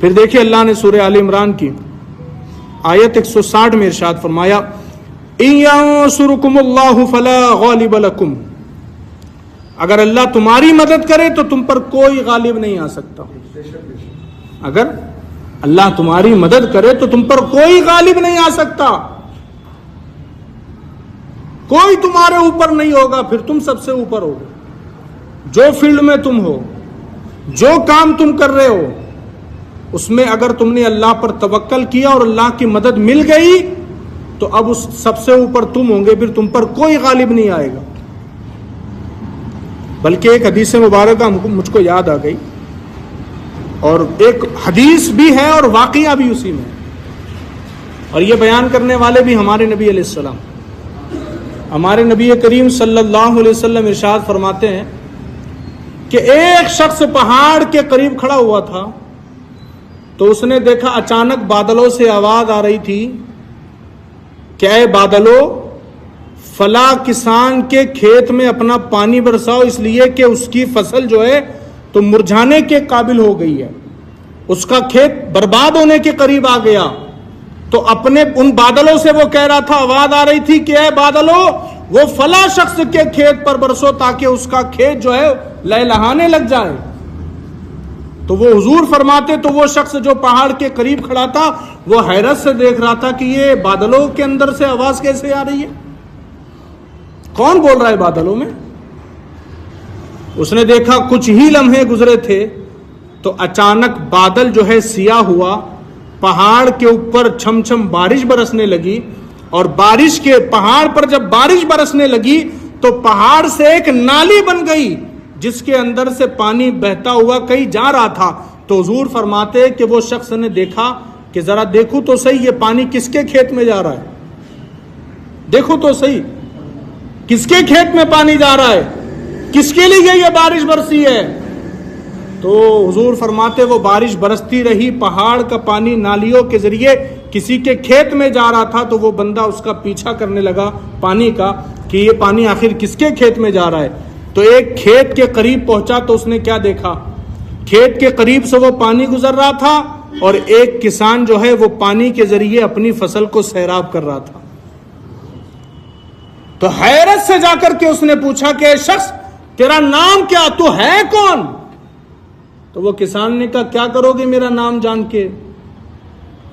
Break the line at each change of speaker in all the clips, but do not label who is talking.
پھر دیکھیے اللہ نے سورہ آل عمران کی آیت 160 میں ارشاد فرمایا إِن يَنصُرْكُمُ اللَّهُ فَلَا غَالِبَ لَكُمْ، اگر اللہ تمہاری مدد کرے تو تم پر کوئی غالب نہیں آ سکتا. اگر اللہ تمہاری مدد کرے تو تم پر کوئی غالب نہیں آ سکتا، کوئی تمہارے اوپر نہیں ہوگا، پھر تم سب سے اوپر ہوگے. جو فیلڈ میں تم ہو، جو کام تم کر رہے ہو، اس میں اگر تم نے اللہ پر توکل کیا اور اللہ کی مدد مل گئی تو اب اس سب سے اوپر تم ہوں گے، پھر تم پر کوئی غالب نہیں آئے گا. بلکہ ایک حدیث مبارکہ مجھ کو یاد آ گئی، اور ایک حدیث بھی ہے اور واقعہ بھی اسی میں، اور یہ بیان کرنے والے بھی ہمارے نبی علیہ السلام. ہمارے نبی کریم صلی اللہ علیہ وسلم ارشاد فرماتے ہیں کہ ایک شخص پہاڑ کے قریب کھڑا ہوا تھا تو اس نے دیکھا اچانک بادلوں سے آواز آ رہی تھی کہ اے بادلوں، فلاں کسان کے کھیت میں اپنا پانی برساؤ، اس لیے کہ اس کی فصل جو ہے تو مرجھانے کے قابل ہو گئی ہے، اس کا کھیت برباد ہونے کے قریب آ گیا. تو اپنے ان بادلوں سے وہ کہہ رہا تھا، آواز آ رہی تھی کہ اے بادلوں، وہ فلاں شخص کے کھیت پر برسو تاکہ اس کا کھیت جو ہے لہلہانے لگ جائے. تو وہ حضور فرماتے تو وہ شخص جو پہاڑ کے قریب کھڑا تھا وہ حیرت سے دیکھ رہا تھا کہ یہ بادلوں کے اندر سے آواز کیسے آ رہی ہے، کون بول رہا ہے بادلوں میں. اس نے دیکھا کچھ ہی لمحے گزرے تھے تو اچانک بادل جو ہے سیاہ ہوا، پہاڑ کے اوپر چھم چھم بارش برسنے لگی، اور بارش کے پہاڑ پر جب بارش برسنے لگی تو پہاڑ سے ایک نالی بن گئی جس کے اندر سے پانی بہتا ہوا کہیں جا رہا تھا. تو حضور فرماتے کہ وہ شخص نے دیکھا کہ ذرا دیکھو تو صحیح یہ پانی کس کے کھیت میں جا رہا ہے، دیکھو تو صحیح کس کے کھیت میں پانی جا رہا ہے، کس کے لیے یہ بارش برسی ہے. تو حضور فرماتے وہ بارش برستی رہی، پہاڑ کا پانی نالیوں کے ذریعے کسی کے کھیت میں جا رہا تھا، تو وہ بندہ اس کا پیچھا کرنے لگا پانی کا کہ یہ پانی آخر کس کے کھیت میں جا رہا ہے. تو ایک کھیت کے قریب پہنچا تو اس نے کیا دیکھا، کھیت کے قریب سے وہ پانی گزر رہا تھا اور ایک کسان جو ہے وہ پانی کے ذریعے اپنی فصل کو سیراب کر رہا تھا. تو حیرت سے جا کر کے اس نے پوچھا کہ اے شخص تیرا نام کیا، تو ہے کون؟ تو وہ کسان نے کہا کیا کرو گے میرا نام جان کے،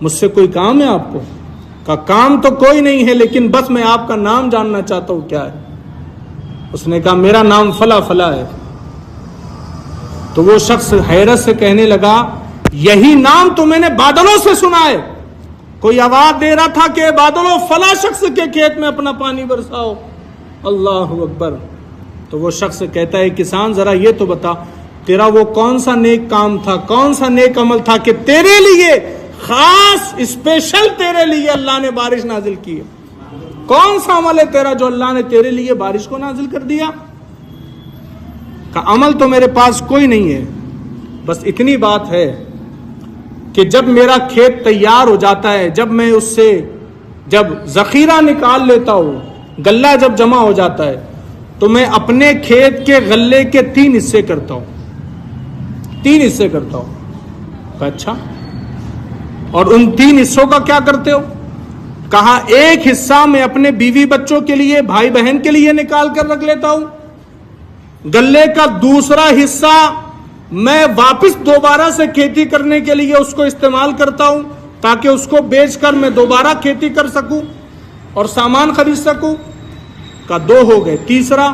مجھ سے کوئی کام ہے آپ کو؟ کہا کام تو کوئی نہیں ہے لیکن بس میں آپ کا نام جاننا چاہتا ہوں، کیا ہے؟ اس نے کہا میرا نام فلاں فلاں ہے. تو وہ شخص حیرت سے کہنے لگا یہی نام تو میں نے بادلوں سے سنا ہے، کوئی آواز دے رہا تھا کہ بادلوں فلاں شخص کے کھیت میں اپنا پانی برساؤ. اللہ اکبر. تو وہ شخص کہتا ہے کسان ذرا یہ تو بتا تیرا وہ کون سا نیک کام تھا، کون سا نیک عمل تھا کہ تیرے لیے خاص اسپیشل تیرے لیے اللہ نے بارش نازل کی ہے، کون سا عمل ہے تیرا جو اللہ نے تیرے لیے بارش کو نازل کر دیا؟ کہ عمل تو میرے پاس کوئی نہیں ہے، بس اتنی بات ہے کہ جب میرا کھیت تیار ہو جاتا ہے، جب میں اس سے جب ذخیرہ نکال لیتا ہوں، غلہ جب جمع ہو جاتا ہے تو میں اپنے کھیت کے غلے کے 3 حصے کرتا ہوں، 3 حصے کرتا ہوں. اچھا، اور ان 3 حصوں کا کیا کرتے ہو؟ کہا ایک حصہ میں اپنے بیوی بچوں کے لیے، بھائی بہن کے لیے نکال کر رکھ لیتا ہوں، غلے کا دوسرا حصہ میں واپس دوبارہ سے کھیتی کرنے کے لیے اس کو استعمال کرتا ہوں تاکہ اس کو بیچ کر میں دوبارہ کھیتی کر سکوں اور سامان خرید سکوں. کہا 2 ہو گئے. تیسرا؟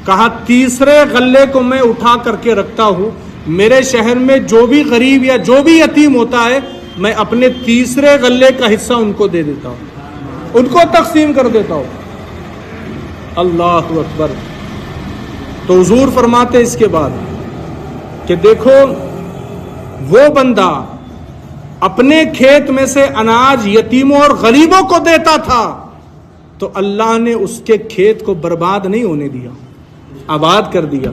کہا تیسرے غلے کو میں اٹھا کر کے رکھتا ہوں، میرے شہر میں جو بھی غریب یا جو بھی یتیم ہوتا ہے میں اپنے تیسرے غلے کا حصہ ان کو دے دیتا ہوں، ان کو تقسیم کر دیتا ہوں. اللہ اکبر. تو حضور فرماتے اس کے بعد کہ دیکھو وہ بندہ اپنے کھیت میں سے اناج یتیموں اور غریبوں کو دیتا تھا تو اللہ نے اس کے کھیت کو برباد نہیں ہونے دیا، آباد کر دیا.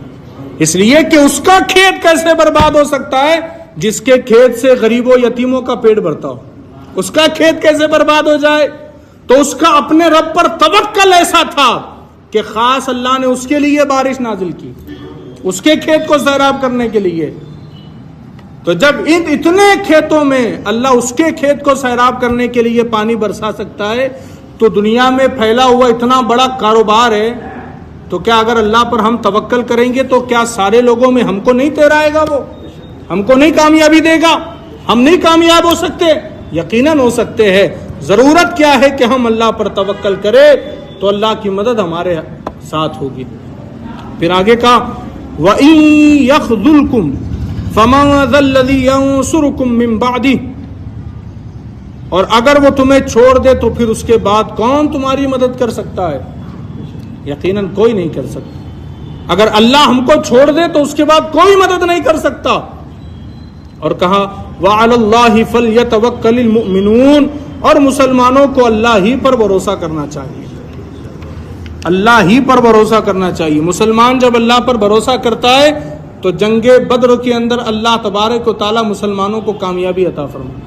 اس لیے کہ اس کا کھیت کیسے برباد ہو سکتا ہے جس کے کھیت سے غریبوں یتیموں کا پیٹ بھرتا ہو، اس کا کھیت کیسے برباد ہو جائے؟ تو اس کا اپنے رب پر توکل ایسا تھا کہ خاص اللہ نے اس کے لیے بارش نازل کی، اس کے کھیت کو سیراب کرنے کے لیے. تو جب اتنے کھیتوں میں اللہ اس کے کھیت کو سیراب کرنے کے لیے پانی برسا سکتا ہے، تو دنیا میں پھیلا ہوا اتنا بڑا کاروبار ہے، تو کیا اگر اللہ پر ہم توکل کریں گے تو کیا سارے لوگوں میں ہم کو نہیں ٹھہرائے گا؟ وہ ہم کو نہیں کامیابی دے گا؟ ہم نہیں کامیاب ہو سکتے؟ یقیناً ہو سکتے ہیں۔ ضرورت کیا ہے کہ ہم اللہ پر توکل کریں تو اللہ کی مدد ہمارے ساتھ ہوگی۔ پھر آگے کہا وَإِن يَخْذُلْكُمْ فَمَن ذَا الَّذِي يَنصُرُكُم مِّن بَعْدِهِ، اور اگر وہ تمہیں چھوڑ دے تو پھر اس کے بعد کون تمہاری مدد کر سکتا ہے؟ یقیناً کوئی نہیں کر سکتا۔ اگر اللہ ہم کو چھوڑ دے تو اس کے بعد کوئی مدد نہیں کر سکتا۔ اور کہا وَعَلَى اللَّهِ فَلْيَتَوَكَّلِ الْمُؤْمِنُونَ، اور مسلمانوں کو اللہ ہی پر بھروسہ کرنا چاہیے، اللہ ہی پر بھروسہ کرنا چاہیے۔ مسلمان جب اللہ پر بھروسہ کرتا ہے تو جنگ بدر کے اندر اللہ تبارک و تعالی مسلمانوں کو کامیابی عطا فرمایا۔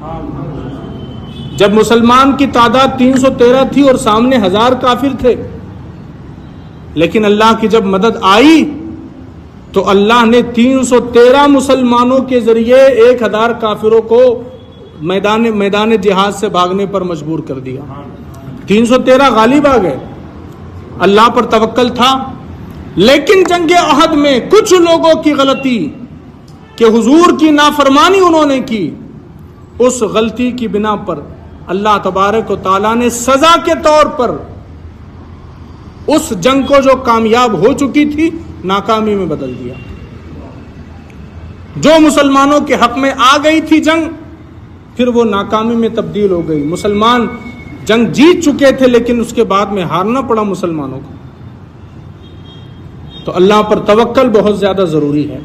جب مسلمان کی تعداد 313 تھی اور سامنے 1000 کافر تھے، لیکن اللہ کی جب مدد آئی تو اللہ نے 313 مسلمانوں کے ذریعے 1000 کافروں کو میدان جہاد سے بھاگنے پر مجبور کر دیا۔ 313 غالب آ گئے، اللہ پر توکل تھا۔ لیکن جنگ احد میں کچھ لوگوں کی غلطی کہ حضور کی نافرمانی انہوں نے کی، اس غلطی کی بنا پر اللہ تبارک و تعالیٰ نے سزا کے طور پر اس جنگ کو جو کامیاب ہو چکی تھی ناکامی میں بدل دیا۔ جو مسلمانوں کے حق میں آ گئی تھی جنگ، پھر وہ ناکامی میں تبدیل ہو گئی۔ مسلمان جنگ جیت چکے تھے لیکن اس کے بعد میں ہارنا پڑا مسلمانوں کو۔ تو اللہ پر توکل بہت زیادہ ضروری ہے۔